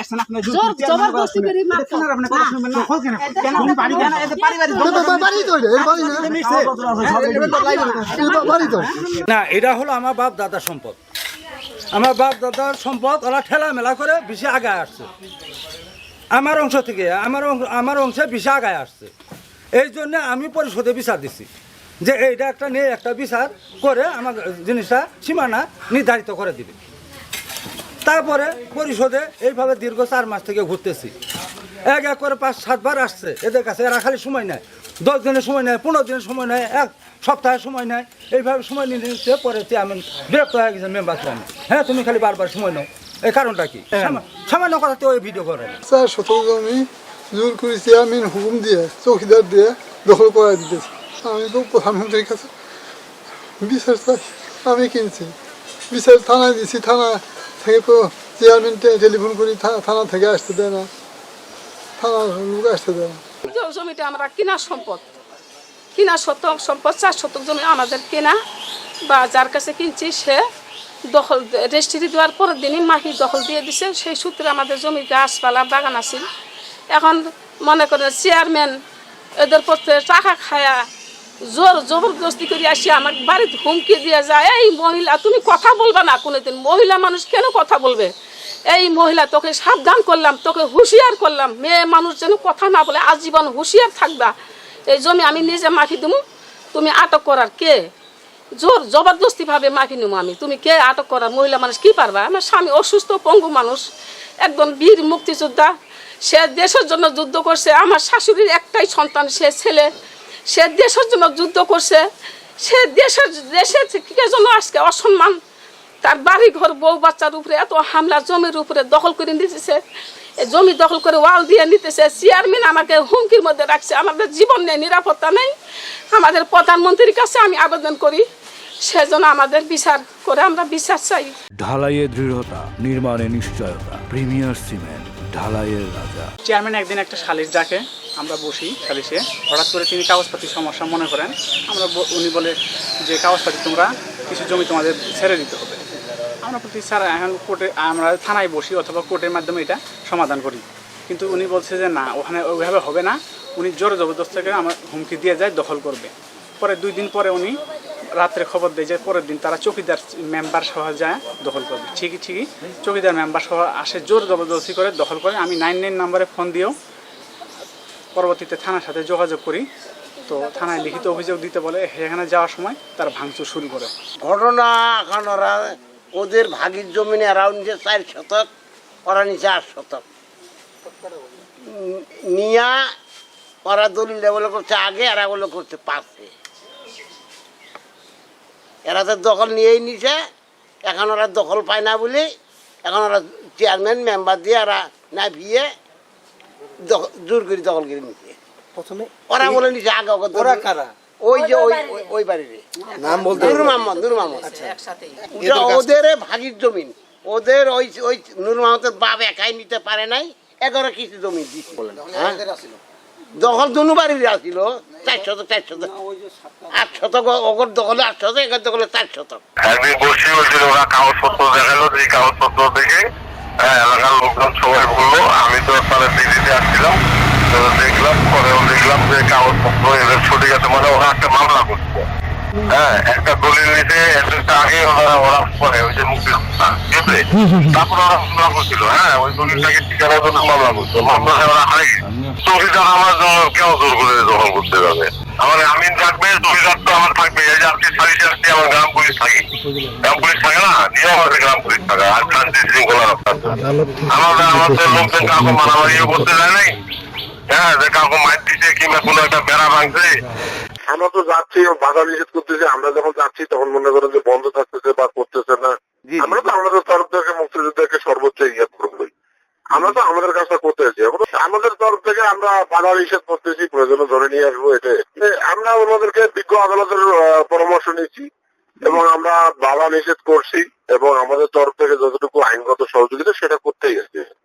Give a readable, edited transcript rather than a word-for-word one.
আসছেন আপনি জবরদস্তি করে আপনি কথা শুনবেন না কেন আপনি বাড়ি কেন এই পারিবারিক বাড়ি তো এর বাড়ি না বাড়ি তো না, এটা হলো আমার বাপ দাদার সম্পদ। আমার বাপ দাদার সম্পদ ওরা ঠেলা মেলা করে বেশি আগায় আসছে। আমার অংশ থেকে আমার অংশে বেশি আগায় আসছে। এই জন্য আমি পরিষদে বিচার দিছি যে এইটা একটা নিয়ে একটা বিচার করে আমার জিনিসটা সীমানা নির্ধারিত করে দিবে। তারপরে পরিষদে এইভাবে দীর্ঘ 4 মাস থেকে ঘুরতেছি। এক করে 5-7 বার আসছে এদের কাছে। এরা খালি সময় নেয়, 10 দিনের সময় নেয়, 15 দিনের সময় নেয়, 1 সপ্তাহের সময় নেয়। এইভাবে সময় নিতে পরে আমি বিরক্ত হয়ে গেছি মেম্বার সাহেব। হ্যাঁ, তুমি খালি বারবার সময় নাও, এই কারণটা কি? সামান্য কথাতে ওই ভিডিও করে। 4 শতক জমি জোর করে চেয়ারম্যান হুকুম দিয়ে চৌকিদার দিয়ে দখল করা দিতেছে। আমি তো প্রধানমন্ত্রীর কাছে বিচার চাই। আমি কিনছি বিচার থানায় দিছি, থানা থেকে তো চেয়ারম্যান টেলিফোন করি, থানা থেকে আসতে দেয় না, থানার লোক আসতে দেয় না। জমিটা আমরা কেনার সম্পদ, কিনা সম্পদ 4 শতক জমি আমাদের কেনা, বা যার কাছে কিনছি সে দখল রেজিস্ট্রি দেওয়ার পরের দিনই মাহি দখল দিয়ে দিছে। সেই সূত্রে আমাদের জমি গাছপালা বাগান আছিল। এখন মনে করেন চেয়ারম্যান এদের পথে টাকা খায়া জবরদস্তি করে আসি আমার বাড়িতে হুমকি দিয়ে যায়, এই মহিলা তুমি কথা বলবা না কোনোদিন। মহিলা মানুষ কেন কথা বলবে? এই মহিলা তোকে সাবধান করলাম, তোকে হুঁশিয়ার করলাম, মেয়ে মানুষ যেন কথা না বলে, আজীবন হুঁশিয়ার থাকবা। এই জমি আমি নিজে মাফি দেবো, তুমি আটক করার কে? জবরদস্তিভাবে মাফি নেবো আমি, তুমি কে আটক করার? মহিলা মানুষ কি পারবা? আমার স্বামী অসুস্থ পঙ্গু মানুষ, একদম বীর মুক্তিযোদ্ধা, সে দেশের জন্য যুদ্ধ করছে। আমার শাশুড়ির একটাই সন্তান, সে ছেলে, সে দেশের জন্য যুদ্ধ করছে। সে দেশের জন্য আজকে অসম্মান, তার বাড়ি ঘর বউ বাচ্চার উপরে এত হামলা, জমির উপরে দখল করে নিতেছে, জমি দখল করে ওয়াল দিয়ে নিতেছে। চেয়ারম্যান আমাকে হুমকির মধ্যে রাখছে, আমাদের জীবন নেই, নিরাপত্তা নেই। আমাদের প্রধানমন্ত্রীর কাছে আমি আবেদন করি, সেজন্য আমাদের বিচার করে, আমরা বিচার চাই। ঢালাইয়ে দৃঢ়তা, নির্মাণে নিশ্চয়তা, প্রিমিয়ার সিমেন্ট, ঢালাইয়ের রাজা। চেয়ারম্যান একদিন একটা সালিশ ডাকে, আমরা বসি সালিশে। হঠাৎ করে তিনি কাগজপাতির সমস্যা মনে করেন। উনি বলে যে কাগজপাতি তোমরা কিছু জমি তোমাদের ছেড়ে দিতে হবে। আমরা বলছি স্যার এখন কোর্টে, আমরা থানায় বসি অথবা কোর্টের মাধ্যমে এটা সমাধান করি। কিন্তু উনি বলছে যে না, ওখানে ওইভাবে হবে না। উনি জোর জবরদস্ত করে আমার হুমকি দিয়ে যায় দখল করবে। পরে 2 দিন পরে উনি রাত্রে খবর দেয় যে পরের দিন তারা চৌকিদার মেম্বার সহ যায় দখল করবে। ঠিকই চৌকিদার মেম্বার সহ আসে, জোর জবরদস্তি করে দখল করে। আমি 99 নম্বরে ফোন দিয়েও পরবর্তীতে থানার সাথে যোগাযোগ করি। তো থানায় লিখিত অভিযোগ দিতে বলে, সেখানে যাওয়ার সময় তারা ভাঙচুর শুরু করে। ঘটনা এখন ওরা ওদের ভাগির জমিনে এরা নিচে 4 শতক, ওরা নিচে 8 শতক নিয়া ওরা দলিল বলে করছে আগে, এরা বলে করছে পাশে। এরা তো দখল নিয়েই নিছে। এখন ওরা দখল পায় না বলে এখন ওরা চেয়ারম্যান মেম্বার দিয়ে এরা না ভিয়ে জোর করে দখল করে নিচ্ছে। প্রথমে ওরা বলে নিছে আগে। ওরা কারা? ওই যে ওই বাড়ির নাম বলতে নূর মোহাম্মদ। ওদের ভাগির জমিন, ওদের ওই নূর মোহাম্মদের বাপ একাই নিতে পারে নাই, 11 কিছু জমি দিচ্ছে। দখল দুনু বাড়ির আসছিল 4 শতক 8 শতক, ওগর দখলে 8 শতক, এগর দখলে 4 শতক। একদিন বসে বলছিল ওরা কাগজপত্র দেখালো, যে কাগজপত্র দেখে এলাকার লোকজন সবাই বললো। আমি তো তাদের দিদিতে আসছিলাম, দেখলাম যে কাগজপত্র এদের সঠিক আছে। মানে ওরা একটা মামলা করছে, একটা দলিল নিতে আগে ওরা পরে ওই যে মুক্তিযোদ্ধা, ঠিক আছে? তারপর ওরা মামলা করছিল, ওই দলিলটাকে ঠিকানার জন্য মামলা করছিল। মামলায় ওরা হারে গেছে। চৌকিদার আমার জন্য কেউ জোর করে দখল করতে যাবে? আমার আমিন থাকবে, চৌকিদার তো আমার থাকবে। এই যে আজকে সারিতে আসছি, আমার গ্রাম পুলিশ থাকে। গ্রাম পুলিশ থাকে না, নিয়ম আছে গ্রাম পুলিশ থাকে, আর শান্তি শৃঙ্খলা রক্ষা। আমাদের লোকজন কাউকে মারামারিও করতে যায় নাই, যে কাউকে মার দিচ্ছে কিংবা কোনো একটা বেড়া ভাঙছে। আমরা তো যাচ্ছি, বাধা নিষেধ করতেছি। আমরা যখন যাচ্ছি তখন মনে করেন যে বন্ধ থাকতেছে বা করতেছে না। আমরা তো আমাদের তরফ থেকে মুক্তিযোদ্ধাকে সর্বোচ্চ ইয়ে করবোই। আমরা তো আমাদের কাজটা করতেছি। আমাদের তরফ থেকে আমরা বাধা নিষেধ করতেছি, প্রয়োজনে ধরে নিয়ে আসবো। আমরা ওনাদেরকে বিজ্ঞ আদালতের পরামর্শ নিচ্ছি এবং আমরা বাধা নিষেধ করছি এবং আমাদের তরফ থেকে যতটুকু আইনগত সহযোগিতা সেটা করতেই আছে।